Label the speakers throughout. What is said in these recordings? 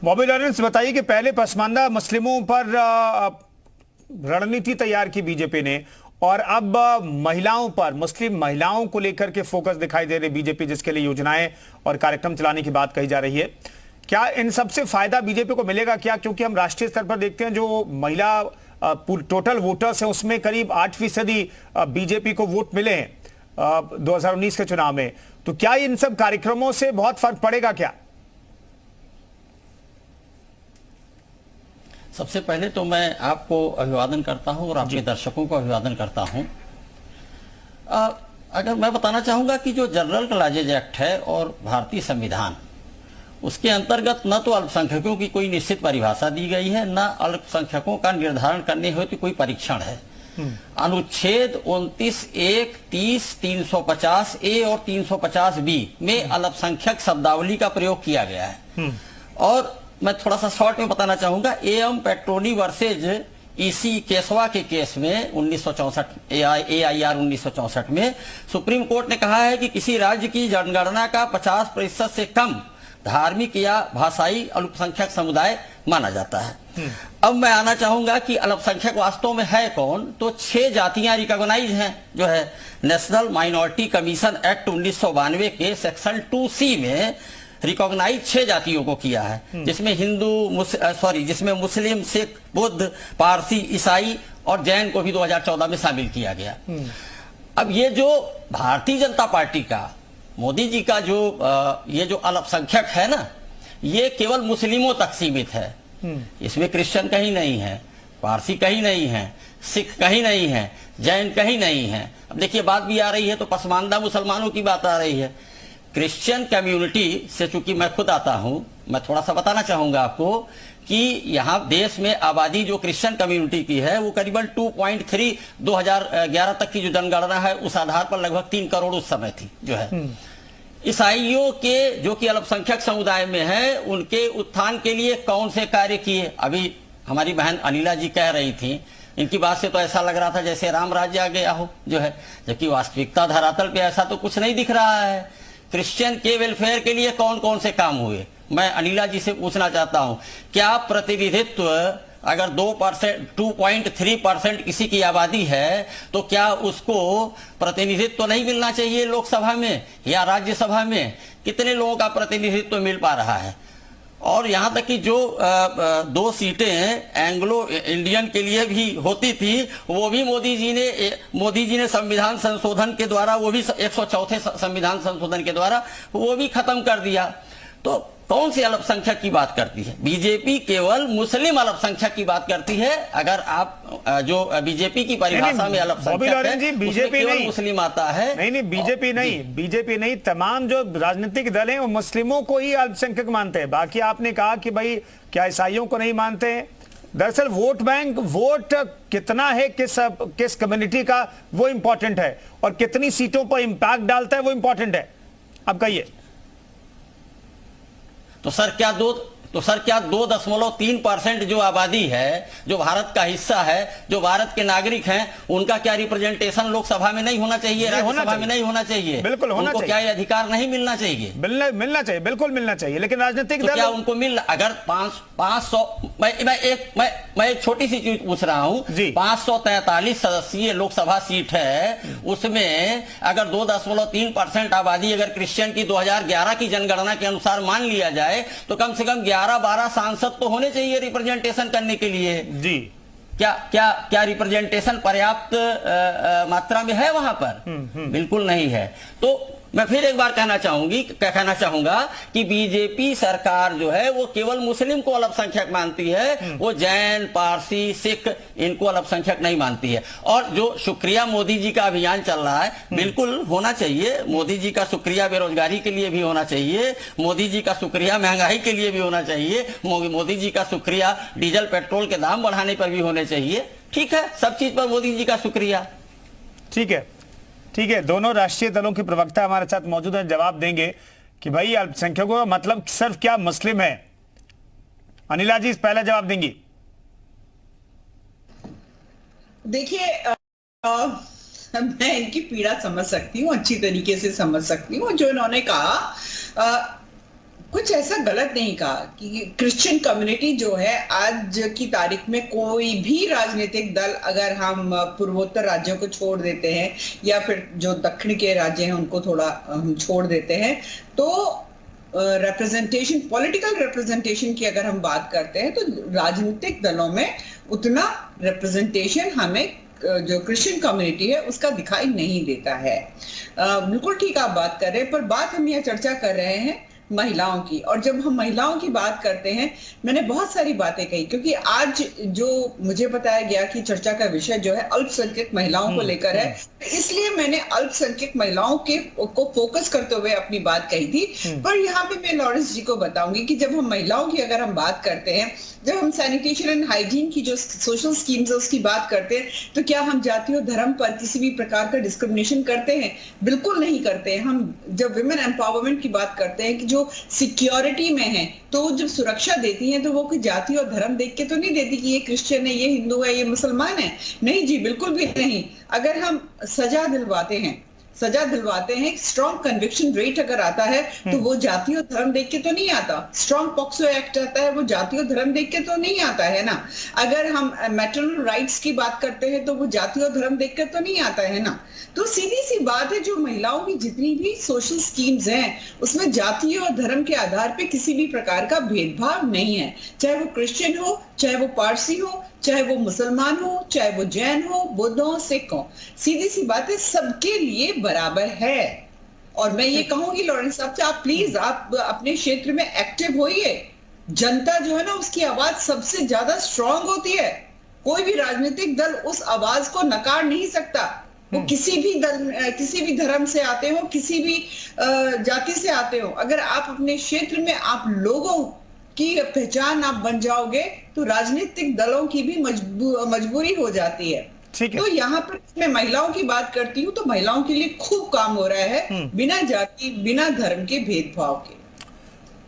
Speaker 1: Bobby Lawrence, बताइए कि पहले पसमानदा मुस्लिमों पर रणनीति तैयार की बीजेपी ने, और अब महिलाओं पर, मुस्लिम महिलाओं को लेकर के फोकस दिखाई दे रही बीजेपी, जिसके लिए योजनाएं और कार्यक्रम चलाने की बात कही जा रही है। क्या इन सबसे फायदा बीजेपी को मिलेगा क्या? क्योंकि हम राष्ट्रीय स्तर पर देखते हैं जो महिला टोटल वोटर्स है उसमें करीब 8% बीजेपी को वोट मिले हैं 2019 के चुनाव में। तो क्या इन सब कार्यक्रमों से बहुत फर्क पड़ेगा क्या?
Speaker 2: सबसे पहले तो मैं आपको अभिवादन करता हूं और आपके दर्शकों को अभिवादन करता हूं। अगर मैं बताना चाहूंगा कि जो जनरल क्लाजेज एक्ट है और भारतीय संविधान, उसके अंतर्गत न तो अल्पसंख्यकों की कोई निश्चित परिभाषा दी गई है, न अल्पसंख्यकों का निर्धारण करने हेतु कोई परीक्षण है। अनुच्छेद 29(1), 30, 350 ए और 350 बी में अल्पसंख्यक शब्दावली का प्रयोग किया गया है। और मैं थोड़ा सा शॉर्ट में बताना चाहूंगा, एम पेट्रोनी वर्सेज ईसी केशवा के केस में 1964 AIR 1964 में सुप्रीम कोर्ट ने कहा है कि किसी राज्य की जनगणना का 50% से कम धार्मिक या भाषाई अल्पसंख्यक समुदाय माना जाता है। अब मैं आना चाहूंगा कि अल्पसंख्यक वास्तव में है कौन। तो 6 जातियां रिकॉग्नाइज हैं, जो है नेशनल माइनॉरिटी कमीशन एक्ट 1992 के सेक्शन 2C में रिकॉग्नाइज 6 जातियों को किया है, जिसमें जिसमें मुस्लिम, सिख, बुद्ध, पारसी, ईसाई और जैन को भी 2014 में शामिल किया गया। अब ये जो भारतीय जनता पार्टी का, मोदी जी का जो ये जो अल्पसंख्यक है ना, ये केवल मुस्लिमों तक सीमित है। इसमें क्रिश्चियन कहीं नहीं है, पारसी कहीं नहीं है, सिख कहीं नहीं है, जैन कहीं नहीं है। अब देखिए बात भी आ रही है तो पसमानदा मुसलमानों की बात आ रही है। क्रिश्चियन कम्युनिटी से चूंकि मैं खुद आता हूं, मैं थोड़ा सा बताना चाहूंगा आपको कि यहां देश में आबादी जो क्रिश्चियन कम्युनिटी की है वो करीबन 2.3 2011 तक की जो जनगणना है उस आधार पर लगभग 3 करोड़ उस समय थी, जो है। ईसाइयों के, जो कि अल्पसंख्यक समुदाय में है, उनके उत्थान के लिए कौन से कार्य किए? अभी हमारी बहन अनिला जी कह रही थी, इनकी बात से तो ऐसा लग रहा था जैसे राम राज्य आ गया हो, जो है, जबकि वास्तविकता धरातल पे ऐसा तो कुछ नहीं दिख रहा है। क्रिश्चियन के वेलफेयर के लिए कौन कौन से काम हुए? मैं अनिला जी से पूछना चाहता हूं, क्या प्रतिनिधित्व, अगर 2.3% किसी की आबादी है तो क्या उसको प्रतिनिधित्व तो नहीं मिलना चाहिए लोकसभा में या राज्यसभा में? कितने लोगों का प्रतिनिधित्व मिल पा रहा है? और यहां तक कि जो 2 सीटें एंग्लो इंडियन के लिए भी होती थी, वो भी मोदी जी ने संविधान संशोधन के द्वारा, वो भी 104 संविधान संशोधन के द्वारा वो भी खत्म कर दिया। तो कौन सी अल्पसंख्यक की बात करती है? बीजेपी केवल मुस्लिम अल्पसंख्यक की बात करती है। अगर आप जो बीजेपी की परिभाषा में अल्पसंख्यक है, बीजेपी नहीं, मुस्लिम आता है।
Speaker 1: नहीं, बीजेपी नहीं, तमाम जो राजनीतिक दल हैं वो मुस्लिमों को ही अल्पसंख्यक मानते हैं। बाकी आपने कहा कि भाई क्या ईसाइयों को नहीं मानते हैं? दरअसल वोट बैंक, वोट कितना है किस कम्युनिटी का, वो इंपॉर्टेंट है, और कितनी सीटों पर इंपैक्ट डालता है वो इंपॉर्टेंट है। अब कहिए।
Speaker 2: तो सर क्या 2.3% जो आबादी है, जो भारत का हिस्सा है, जो भारत के नागरिक हैं, उनका क्या रिप्रेजेंटेशन लोकसभा में नहीं होना चाहिए, राज्यसभा में नहीं होना चाहिए?
Speaker 1: बिल्कुल होना चाहिए।
Speaker 2: क्या ये अधिकार नहीं मिलना चाहिए?
Speaker 1: मिलना चाहिए, बिल्कुल मिलना चाहिए। लेकिन राजनीतिक
Speaker 2: दल, क्या उनको अगर 500, मैं एक छोटी सी चीज पूछ रहा हूं, 543 सदस्यीय लोकसभा सीट है, उसमें अगर 2.3% आबादी अगर क्रिश्चियन की 2011 की जनगणना के अनुसार मान लिया जाए, तो कम से कम 11-12 सांसद तो होने चाहिए रिप्रेजेंटेशन करने के लिए।
Speaker 1: जी,
Speaker 2: क्या रिप्रेजेंटेशन पर्याप्त मात्रा में है वहां पर? बिल्कुल नहीं है। तो मैं फिर एक बार कहना चाहूंगा कि बीजेपी सरकार जो है वो केवल मुस्लिम को अल्पसंख्यक मानती है, वो जैन, पारसी, सिख इनको अल्पसंख्यक नहीं मानती है। और जो शुक्रिया मोदी जी का अभियान चल रहा है, बिल्कुल होना चाहिए। मोदी जी का शुक्रिया बेरोजगारी के लिए भी होना चाहिए, मोदी जी का शुक्रिया महंगाई के लिए भी होना चाहिए, मोदी जी का शुक्रिया डीजल पेट्रोल के दाम बढ़ाने पर भी होने चाहिए। ठीक है, सब चीज पर मोदी जी का शुक्रिया।
Speaker 1: ठीक है, दोनों राष्ट्रीय दलों के प्रवक्ता हमारे साथ मौजूद हैं, जवाब देंगे कि भाई अल्पसंख्यकों का मतलब सिर्फ क्या मुस्लिम है। अनिला जी पहला जवाब देंगी।
Speaker 3: देखिए, मैं इनकी पीड़ा समझ सकती हूँ, अच्छी तरीके से समझ सकती हूँ। जो इन्होंने कहा, कुछ ऐसा गलत नहीं कहा कि क्रिश्चियन कम्युनिटी जो है आज की तारीख में कोई भी राजनीतिक दल, अगर हम पूर्वोत्तर राज्यों को छोड़ देते हैं या फिर जो दक्षिण के राज्य हैं उनको थोड़ा हम छोड़ देते हैं, तो रिप्रेजेंटेशन, पॉलिटिकल रिप्रेजेंटेशन की अगर हम बात करते हैं तो राजनीतिक दलों में उतना रिप्रेजेंटेशन हमें जो क्रिश्चियन कम्युनिटी है उसका दिखाई नहीं देता है। बिल्कुल ठीक आप बात कर रहे हैं, पर बात हम यह चर्चा कर रहे हैं महिलाओं की। और जब हम महिलाओं की बात करते हैं, मैंने बहुत सारी बातें कही क्योंकि आज जो मुझे बताया गया कि चर्चा का विषय जो है अल्पसंख्यक महिलाओं को लेकर है, इसलिए मैंने अल्पसंख्यक महिलाओं को फोकस करते हुए अपनी बात कही थी। पर यहाँ पे मैं लॉरेंस जी को बताऊंगी कि जब हम महिलाओं की अगर हम बात करते हैं, जब हम सैनिटेशन एंड हाइजीन की जो सोशल स्कीम्स है उसकी बात करते हैं, तो क्या हम जाति और धर्म पर किसी भी प्रकार का डिस्क्रिमिनेशन करते हैं? बिल्कुल नहीं करते हैं। हम जब विमेन एम्पावरमेंट की बात करते हैं कि जो सिक्योरिटी में है, तो जब सुरक्षा देती हैं तो वो कोई जाति और धर्म देख के तो नहीं देती कि ये क्रिश्चियन है, ये हिंदू है, ये मुसलमान है। नहीं जी, बिल्कुल भी नहीं। अगर हम सजा दिलवाते हैं, स्ट्रॉन्ग कन्विक्शन रेट अगर आता है तो वो जाति और धर्म देख के तो नहीं आता। स्ट्रॉन्ग पॉक्सो एक्ट आता है, वो जाति और धर्म देख के तो नहीं आता है ना। अगर हम मैटरनल राइट्स की बात करते हैं तो वो जाति और धर्म देख के तो नहीं आता है ना। तो सीधी सी बात है, जो महिलाओं की जितनी भी सोशल स्कीम्स हैं उसमें जाति और धर्म के आधार पे किसी भी प्रकार का भेदभाव नहीं है। चाहे वो क्रिश्चियन हो, चाहे वो पारसी हो, चाहे वो मुसलमान हो, चाहे वो जैन हो, बुद्ध हो, सिख हो, सीधी सी बात है, सबके लिए बराबर है। और मैं ये कहूंगी लॉरेंस साहब से, आप प्लीज आप अपने क्षेत्र में एक्टिव होइए। जनता जो है ना, उसकी आवाज सबसे ज्यादा स्ट्रांग होती है। कोई भी राजनीतिक दल उस आवाज को नकार नहीं सकता। वो किसी भी धर्म से आते हो, किसी भी जाति से आते हो, अगर आप अपने क्षेत्र में आप लोगों की पहचान आप बन जाओगे तो राजनीतिक दलों की भी मजबूरी हो जाती है। तो यहाँ पर मैं महिलाओं की बात करती हूँ तो महिलाओं के लिए खूब काम हो रहा है, बिना जाति बिना धर्म के भेदभाव के।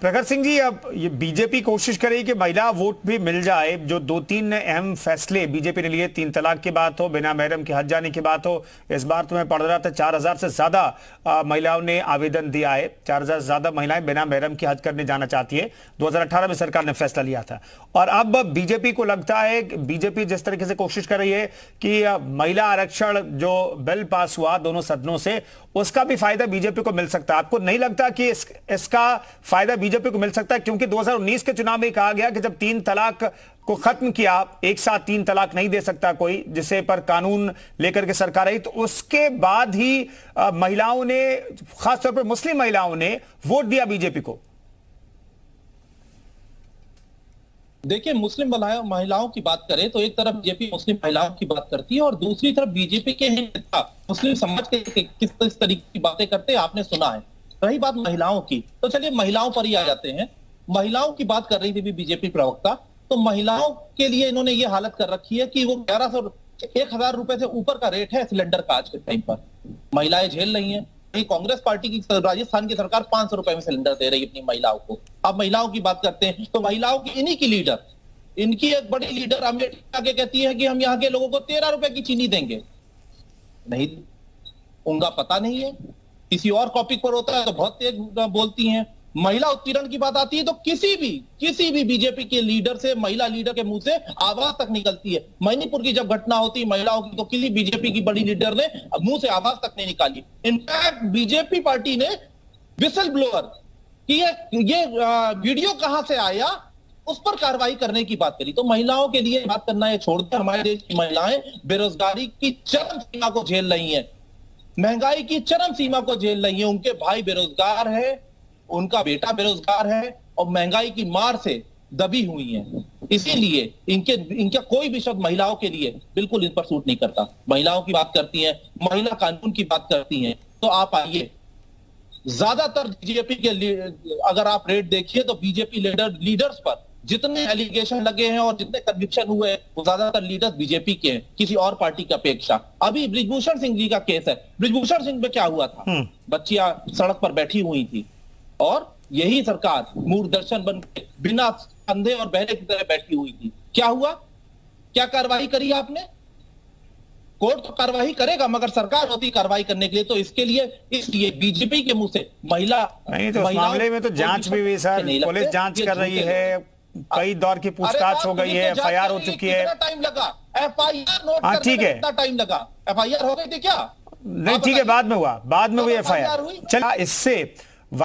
Speaker 1: प्रगट सिंह जी, अब ये बीजेपी कोशिश करे कि महिला वोट भी मिल जाए। जो 2-3 अहम फैसले बीजेपी ने लिए, 3 तलाक की बात हो, बिना महरम के हज जाने की बात हो, इस बार तो मैं पढ़ रहा था 4000 से ज्यादा महिलाओं ने आवेदन दिया है। 4000 से ज्यादा महिलाएं बिना महरम के हज करने जाना चाहती है। 2018 में सरकार ने फैसला लिया था। और अब बीजेपी को लगता है, बीजेपी जिस तरीके से कोशिश कर रही है कि महिला आरक्षण जो बिल पास हुआ दोनों सदनों से, उसका भी फायदा बीजेपी को मिल सकता है। आपको नहीं लगता कि इसका फायदा बीजेपी को मिल सकता है? क्योंकि 2019 के चुनाव में कहा गया कि जब 3 तलाक को खत्म किया, एक साथ 3 तलाक नहीं दे सकता कोई, जिसे पर कानून लेकर के सरकार आई, तो उसके बाद ही महिलाओं ने, खासतौर पर मुस्लिम महिलाओं ने वोट दिया बीजेपी को।
Speaker 4: देखिए, मुस्लिम महिलाओं की बात करें तो एक तरफ बीजेपी मुस्लिम महिलाओं की बात करती है और दूसरी तरफ बीजेपी के नेता मुस्लिम समाज के किस तरीके की बातें करते हैं आपने सुना है। रही बात महिलाओं की, तो चलिए महिलाओं पर ही आ जाते हैं। महिलाओं की बात कर रही थी बीजेपी प्रवक्ता, तो महिलाओं के लिए इन्होंने ये हालत कर रखी है कि वो 1000 रुपए से ऊपर का रेट है सिलेंडर का आज के टाइम पर। महिलाएं झेल रही हैं। कांग्रेस पार्टी की राजस्थान की सरकार 500 रुपए में सिलेंडर दे रही है अपनी महिलाओं को। अब महिलाओं की बात करते हैं तो महिलाओं की इन्हीं की लीडर, इनकी एक बड़ी लीडर अमेरिका के कहती है कि हम यहाँ के लोगों को 13 रुपए की चीनी देंगे। नहीं, उनका पता नहीं है। किसी और टॉपिक पर होता है तो बहुत तेज बोलती हैं। महिला उत्पीड़न की बात आती है तो किसी भी बीजेपी के लीडर से, महिला लीडर के मुंह से आवाज तक निकलती है। मणिपुर की जब घटना होती है महिलाओं की, तो किसी बीजेपी की बड़ी लीडर ने मुंह से आवाज तक नहीं निकाली। इनफैक्ट बीजेपी पार्टी ने विसल ब्लोअर कि ये वीडियो कहां से आया, उस पर कार्रवाई करने की बात करी। तो महिलाओं के लिए बात करना ये छोड़कर हमारे देश की महिलाएं बेरोजगारी की चरम सीमा को झेल रही हैं, महंगाई की चरम सीमा को झेल रही हैं। उनके भाई बेरोजगार है, उनका बेटा बेरोजगार है और महंगाई की मार से दबी हुई हैं। इसीलिए इनका कोई भी शब्द महिलाओं के लिए बिल्कुल इन पर सूट नहीं करता। महिलाओं की बात करती हैं, महिला कानून की बात करती हैं, तो आप आइए, ज्यादातर बीजेपी के अगर आप रेट देखिए तो बीजेपी लीडर्स पर जितने एलिगेशन लगे हैं और जितने कन्विक्शन हुए हैं वो ज्यादातर लीडर्स बीजेपी के हैं, किसी और पार्टी की अपेक्षा। अभी बृजभूषण सिंह जी का केस है। बृजभूषण सिंह पे क्या हुआ था? बच्चियां सड़क पर बैठी हुई थी और यही सरकार मूर्ख दर्शन बन के बिना अंधे और बहरे की तरह बैठी हुई थी। क्या हुआ? क्या कार्रवाई करी आपने? कोर्ट तो कार्रवाई करेगा, मगर सरकार होती कार्रवाई करने के लिए। तो इसलिए बीजेपी के मुंह से महिला
Speaker 1: नहीं, तो उस मामले में तो जांच भी हुई सर, पुलिस जांच कर रही है, कई दौर की पूछताछ हो गई है, FIR हो चुकी है।
Speaker 4: टाइम लगा FIR नोट
Speaker 1: हाँ ठीक है,
Speaker 4: कितना टाइम लगा? FIR हो गई थी क्या?
Speaker 1: नहीं ठीक है, बाद में हुआ, बाद में हुई FIR। चला, इससे